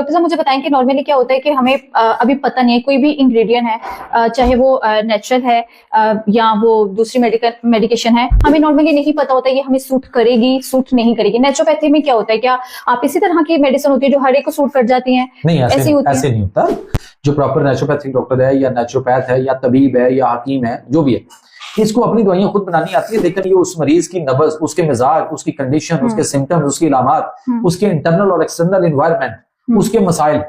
Doctor साहब मुझे बताएं कि नॉर्मली क्या होता है कि हमें अभी पता नहीं है कोई भी इंग्रेडिएंट है, चाहे वो नेचुरल है या वो दूसरी मेडिकेशन है, हमें नॉर्मली नहीं पता होता है ये हमें सूट करेगी सूट नहीं करेगी। नेचुरोपैथी में क्या होता है, क्या आप इसी तरह की मेडिसिन होती है जो हर एक को सूट कर जाती है? नहीं, ऐसे नहीं होता। जो प्रॉपर नेचुरोपैथिक डॉक्टर है या नेचुरोपैथ है या तबीब है या हकीम है, जो भी है, इसको अपनी दवाइयां खुद बनानी आती है, लेकिन ये उस मरीज की नब्ज, उसके मिजाज, उसकी कंडीशन, उसके सिम्टम्स, उसकी इलामात, उसके इंटरनल और एक्सटर्नल एनवायरनमेंट, उसके मसाइल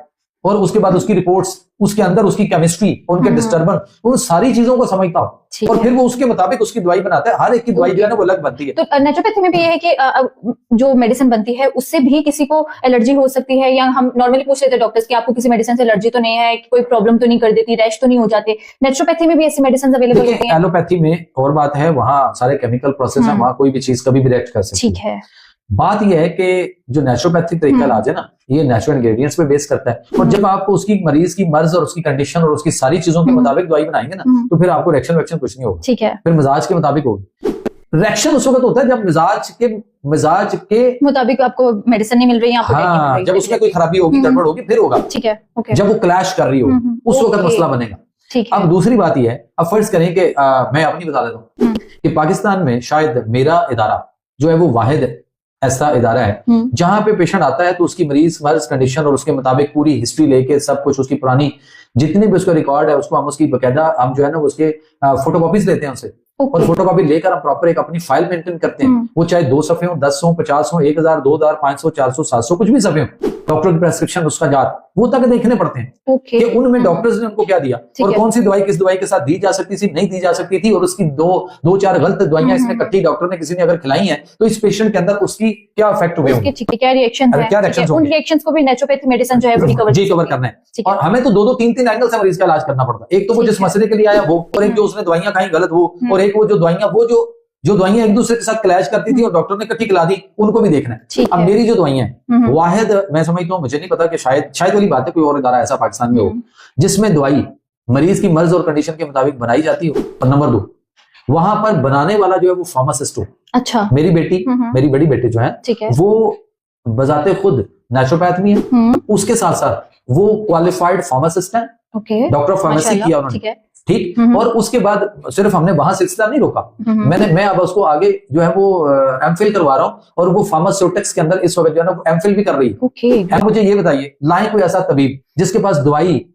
और उसके बाद उसकी रिपोर्ट्स, उसके अंदर उसकी केमिस्ट्री, उनके डिस्टर्बेंस, उन सारी चीजों को समझता हूँ और फिर वो उसके मुताबिक उसकी दवाई बनाता है। हर एक की दवाई जो है ना वो अलग बनती है। तो नेचुरोपैथी में भी ये है कि जो मेडिसिन बनती है उससे भी किसी को एलर्जी हो सकती है, या हम नॉर्मली पूछ लेते हैं डॉक्टर्स कि आपको किसी मेडिसिन से एलर्जी तो नहीं है, कोई प्रॉब्लम तो नहीं कर देती, रैश तो नहीं हो जाते? नेचुरोपैथी में भी ऐसी मेडिसिन अवेलेबल होती है? एलोपैथी में और बात है, वहाँ सारे केमिकल प्रोसेस है, वहाँ कोई भी चीज कभी भी रिएक्ट कर सकती है। ठीक है। बात यह है कि जो नेचुरोपैथिक तरीका इलाज है ना, ये नेचुरल इंग्रेडिएंट्स पे बेस करता है, और जब आप उसकी मरीज की मर्ज और उसकी कंडीशन और उसकी सारी चीजों के मुताबिक दवाई बनाएंगे ना, तो फिर आपको रिएक्शन कुछ नहीं होगा। ठीक है। फिर मिजाज के मुताबिक होगी। रिएक्शन उस वक्त होता है जब मिजाज के मुताबिक आपको मेडिसिन नहीं मिल रही है, हाँ, जब उसमें कोई खराबी होगी, गड़बड़ होगी, फिर होगा। ठीक है। जब वो क्लैश कर रही हो, उस वक्त मसला बनेगा। अब दूसरी बात यह है, अब फर्ज करें कि मैं अपनी बता देता हूँ कि पाकिस्तान में शायद मेरा इदारा जो है वो वाहिद ऐसा इदारा है जहां पे पेशेंट आता है तो उसकी मर्ज कंडीशन और उसके मुताबिक पूरी हिस्ट्री लेके सब कुछ, उसकी पुरानी जितनी भी उसका रिकॉर्ड है उसको हम उसकी बकायदा हम जो है ना उसके फोटोकॉपीज लेते हैं उनसे, और फोटोकॉपी लेकर हम प्रॉपर एक अपनी फाइल मेंटेन करते हैं। वो चाहे 2 सफ़े हो, 10 हो, 50 हो, 1000, 2000, 500, 400, 700 कुछ भी सफ़े हो, डॉक्टर की प्रेस्क्रिप्शन, उसका जात, वो तक देखने पड़ते हैं कि उनमें डॉक्टर्स ने उनको क्या दिया और कौन सी दवाई किस दवाई के साथ दी जा सकती थी, नहीं दी जा सकती थी, और उसकी दो चार गलत दवाइयां इसने इकट्ठी डॉक्टर ने किसी ने अगर खिलाई हैं तो इस पेशेंट के अंदर उसकी क्या इफेक्ट हुए होंगे, क्या रिएक्शन है, उन रिएक्शंस को भी नेचुरोपैथी मेडिसिन जो है वो कवर करना है। और हमें तो 2-2, 3-3 एंगल से मरीज का इलाज करना पड़ता है। एक तो वो जिस मसले के लिए आया वो, और एक जो उसने दवाइयां खाई गलत वो, और एक वो जो दवाइयां जो दवाइयां एक दूसरे के साथ क्लैश करती थी और डॉक्टर ने इकट्ठी खिला दी, उनको भी देखना है। अब मेरी जो दवाइयां हैं वाहिद, मैं समझता हूँ, मुझे नहीं पता कि शायद वाली बात है कोई और इदारा ऐसा पाकिस्तान में हो जिसमें दवाई मरीज की मर्ज और कंडीशन के मुताबिक बनाई जाती हो। और नंबर 2, वहां पर बनाने वाला जो है वो फार्मासिस्ट हो। अच्छा। मेरी बेटी, मेरी बड़ी बेटी जो है वो बजाते खुद नेचुरोपैथ भी है, उसके साथ साथ वो क्वालिफाइड फार्मासिस्ट है, डॉक्टर फार्मेसी किया उन्होंने, ठीक। और उसके बाद सिर्फ हमने वहां सिलसिला नहीं रोका, मैं अब उसको आगे जो है वो एमफिल करवा रहा हूँ, और वो फार्मास्यूटिक्स के अंदर इस वक्त जो है ना एमफिल भी कर रही है। अब मुझे ये बताइए, लाए कोई ऐसा तबीब जिसके पास दवाई,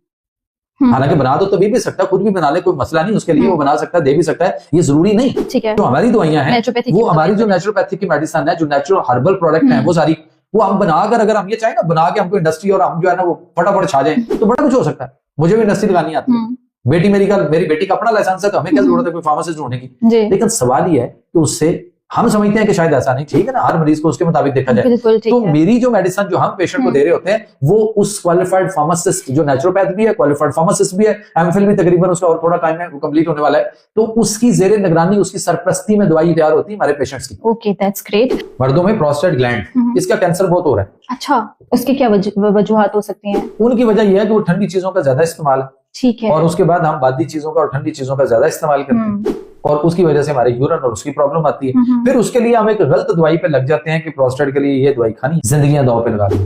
हालांकि बना तो तबीब भी सकता है, खुद भी बना ले, कोई मसला नहीं, उसके लिए वो बना सकता है, दे भी सकता है, ये जरूरी नहीं। जो हमारी दवाइयां हैं वो हमारी जो नेचुरोपैथिक की मेडिसिन है, जो नेचुरल हर्बल प्रोडक्ट है, वो सारी वो हम बनाकर, अगर हम ये चाहें ना बना के हमको इंडस्ट्री और हम जो है ना वो फटाफट छा जाए तो बड़ा कुछ हो सकता है। मुझे भी इंडस्ट्री लगानी आती है, मेरी बेटी का अपना लाइसेंस है, तो हमें क्या जरूरत है कोई फार्मासिस्ट ढूंढने की। लेकिन सवाल ये है कि उससे हम समझते हैं कि शायद ऐसा नहीं, ठीक है ना, हर मरीज को उसके मुताबिक देखा जाए। तो मेरी जो मेडिसिन जो हम पेशेंट को दे रहे होते हैं वो उस क्वालिफाइड फार्मासिस्ट, जो नेचुरोपैथ भी है, क्वालिफाइड फार्मासिस्ट भी है, एमफिल भी तकरीबन उसका और थोड़ा टाइम है वो कंप्लीट होने वाला है, तो उसकी जेरे निगरानी, उसकी सरपरस्ती में दवाई तैयार होती है हमारे पेशेंट्स की। Okay, that's great. मर्दों में प्रोस्टेट ग्लैंड, इसका कैंसर बहुत हो रहा है। अच्छा, उसकी क्या वजूहात हो सकती हैं? उनकी वजह यह है कि वो ठंडी चीजों का ज्यादा इस्तेमाल है, ठीक है, और उसके बाद हम बादी चीजों का और ठंडी चीजों का ज्यादा इस्तेमाल करते हैं, और उसकी वजह से हमारे यूरिन और उसकी प्रॉब्लम आती है। फिर उसके लिए हम एक गलत दवाई पे लग जाते हैं कि प्रोस्टेट के लिए ये दवाई खानी, जिंदगियां दांव पे लगा दी,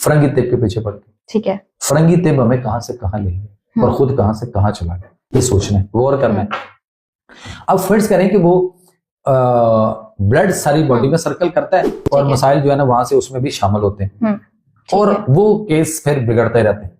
फरंगी तिब के पीछे पड़ के। ठीक है, फरंगी तिब हमें कहां से कहां ले गए और खुद कहां से कहां चला गया, ये सोचना है, गौर करना है। अब फर्ज करें कि वो ब्लड सारी बॉडी में सर्कल करता है और मसाइल जो है ना वहां से उसमें भी शामिल होते हैं, और वो केस फिर बिगड़ते रहते हैं।